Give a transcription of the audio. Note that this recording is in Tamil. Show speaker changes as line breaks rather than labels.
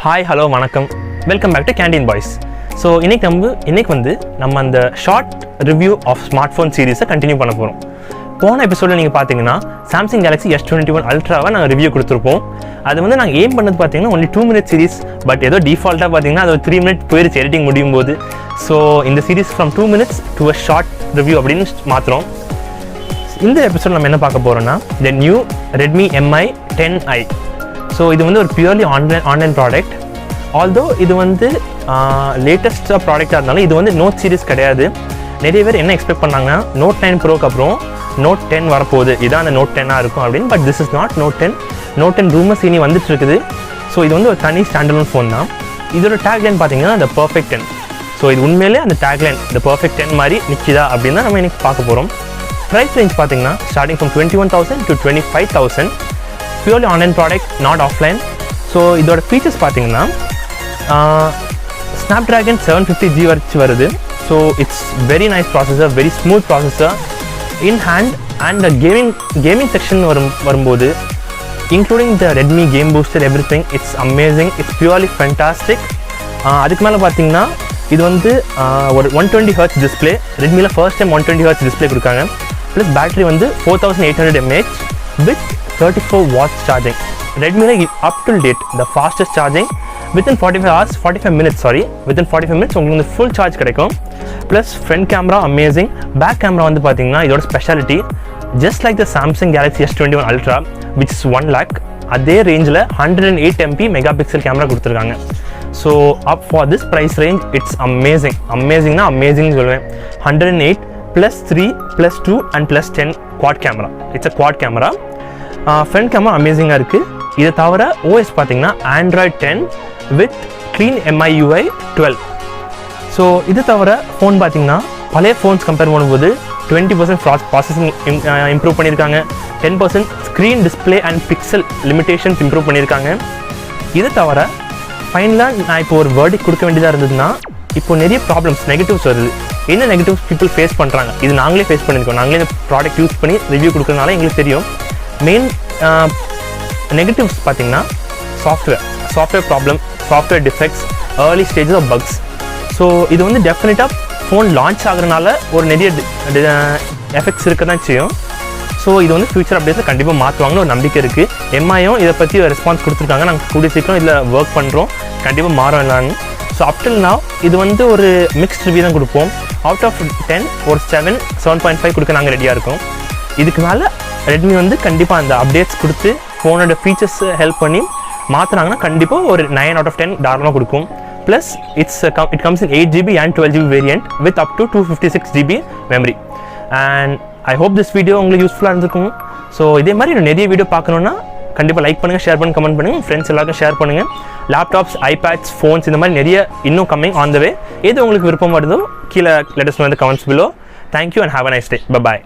Hi, hello, வணக்கம். Welcome back to Canteen Boys. So, இன்னைக்கு வந்து நம்ம அந்த short review of smart phone சீரிஸை கண்டினியூ பண்ண போகிறோம். போன எபிசோடில் நீங்கள் பார்த்தீங்கன்னா சாம்சங் கேலக்ஸி S21 அல்ட்ராவை நாங்கள் ரிவ்யூ கொடுத்துருப்போம். அது வந்து நாங்கள் எய்ம் பண்ணது பார்த்தீங்கன்னா ஒன்லி 2 minute சீரிஸ். பட் ஏதோ டிஃபால்ட்டாக பார்த்தீங்கன்னா அது ஒரு 3 minute போயிடுச்சு எடிட்டிங் முடியும் போது. ஸோ இந்த series from 2 minutes to a short review அப்படின்னு மாற்றுறோம். இந்த எபிசோட் நம்ம என்ன பார்க்க போகிறோம்னா the new Redmi MI 10i. So இது வந்து ஒரு பியூர்லி ஆன்லைன் ப்ராடக்ட். ஆல்தோ இது வந்து லேட்டஸ்ட்டாக ப்ராடக்டாக இருந்தாலும் இது வந்து நோட் சீரிஸ் கிடையாது. நிறைய பேர் என்ன எக்ஸ்பெக்ட் பண்ணாங்கன்னா Note 9 ப்ரோக்கு அப்புறம் Note 10 வரப்போகுது, இதான் அந்த Note 10 இருக்கும் அப்படின்னு. But this is not Note 10. Note 10 rumours இனி வந்துட்டு இருக்குது. ஸோ இது வந்து ஒரு தனி ஸ்டாண்டர்ட் ஃபோன் தான். இதோட டேக்லைன் பார்த்தீங்கன்னா the perfect 10. ஸோ இது உண்மையிலே அந்த டேக்லைன் the perfect 10 மாதிரி நிற்கிதா அப்படின்னு தான் நம்ம இன்னைக்கு பார்க்க போகிறோம். ப்ரைஸ் ரேஞ்ச் பார்த்தீங்கன்னா starting from 21,000 to 25,000. Purely online product, not offline. So இதோட ஃபீச்சர்ஸ் பார்த்தீங்கன்னா Snapdragon 750G வச்சு வருது. So it's very nice processor, very smooth processor in hand. And gaming section வரும்போது including the Redmi game booster everything, it's amazing, it's purely fantastic. அதுக்கு மேலே பார்த்தீங்கன்னா இது வந்து ஒரு 120 Hz டிஸ்பிளே. ரெட்மியில் ஃபர்ஸ்ட் டைம் 120 Hz டிஸ்பிளே கொடுக்காங்க. ப்ளஸ் பேட்டரி வந்து 4800 mAh with 34 watts charging. Redmi up till date the fastest charging within 45 minutes உங்களுக்கு full charge கிடைக்கும். plus front camera amazing, back camera வந்து பாத்தீங்கன்னா இதோட speciality just like the Samsung Galaxy S21 Ultra which is 1 lakh, அதே ரேஞ்சில் 108 MP மெகாபிக்சல் கேமரா கொடுத்துருக்காங்க. So up for this price range it's amazing சொல்லுவேன். 108 plus 3 plus 2 and plus 10 quad camera, it's a quad camera. Front camera அமேசிங்காக இருக்குது. இதை தவிர OS பார்த்தீங்கன்னா Android 10 with clean MIUI 12. So இது தவிர ஃபோன் பார்த்தீங்கன்னா பழைய ஃபோன்ஸ் கம்பேர் பண்ணும்போது 20% ப்ராசஸிங் இம்ப்ரூவ் பண்ணியிருக்காங்க. 10% screen display and pixel limitations improve பண்ணியிருக்காங்க. இது தவிர ஃபைனலாக நான் இப்போ ஒரு வேர்டிக் கொடுக்க வேண்டியதாக இருந்ததுன்னா இப்போ நிறைய ப்ராப்ளம்ஸ், நெகட்டிவ்ஸ் வருது. என்ன நெகட்டிவ்ஸ் பீப்புள் ஃபேஸ் பண்ணுறாங்க, இது நாங்களே ஃபேஸ் பண்ணியிருக்கோம். நாங்களே இந்த ப்ராடக்ட் யூஸ் பண்ணி ரிவ்யூ கொடுக்குறதுனால எங்களுக்கு தெரியும். மெயின் நெகட்டிவ்ஸ் பார்த்தீங்கன்னா software problem, software defects, early stages of bugs. So இது வந்து டெஃபினட்டாக ஃபோன் லான்ச் ஆகுறதுனால ஒரு நிறைய எஃபெக்ட்ஸ் இருக்க தான் செய்யும். ஸோ இது வந்து ஃபியூச்சர் அப்டேட்ஸில் கண்டிப்பாக மாற்றுவாங்கன்னு ஒரு நம்பிக்கை இருக்குது. எம்ஐயும் இதை பற்றி ரெஸ்பான்ஸ் கொடுத்துருக்காங்க. நாங்கள் கூடிய சீக்கிரம் இதில் ஒர்க் பண்ணுறோம், கண்டிப்பாக மாறும் எல்லான்னு. ஸோ அப்டில் நாவ் இது வந்து ஒரு மிக்ஸ்ட் ரிவ்யூ தான் கொடுப்போம். அவுட் ஆஃப் 10 ஒரு 7.5 கொடுக்க நாங்கள் ரெடியாக இருக்கோம். இதுக்கு மேலே ரெட்மி வந்து கண்டிப்பாக அந்த அப்டேட்ஸ் கொடுத்து ஃபோனோட ஃபீச்சர்ஸ் ஹெல்ப் பண்ணி மாற்றினாங்கன்னா கண்டிப்பாக ஒரு 9 out of 10 தாராளமாக கொடுக்கும். Plus it comes in 8GB and 12GB variant with up to 256GB memory. And I hope this video உங்களுக்கு யூஸ்ஃபுல்லாக இருந்திருக்கும். ஸோ இதே மாதிரி நிறைய வீடியோ பார்க்கணுன்னா கண்டிப்பாக லைக் பண்ணுங்கள், ஷேர் பண்ணுங்கள், கமெண்ட் பண்ணுங்கள், ஃப்ரெண்ட்ஸ் எல்லாருக்கும் ஷேர் பண்ணுங்கள். லேப்டாப்ஸ், ஐபேட்ஸ், ஃபோன்ஸ் இந்த மாதிரி நிறைய இன்னும் கம்மிங் ஆன் த வே. எது உங்களுக்கு விருப்பம் வருதோ கீழே let us know in the comments below. Thank you and have a nice day. Bye bye.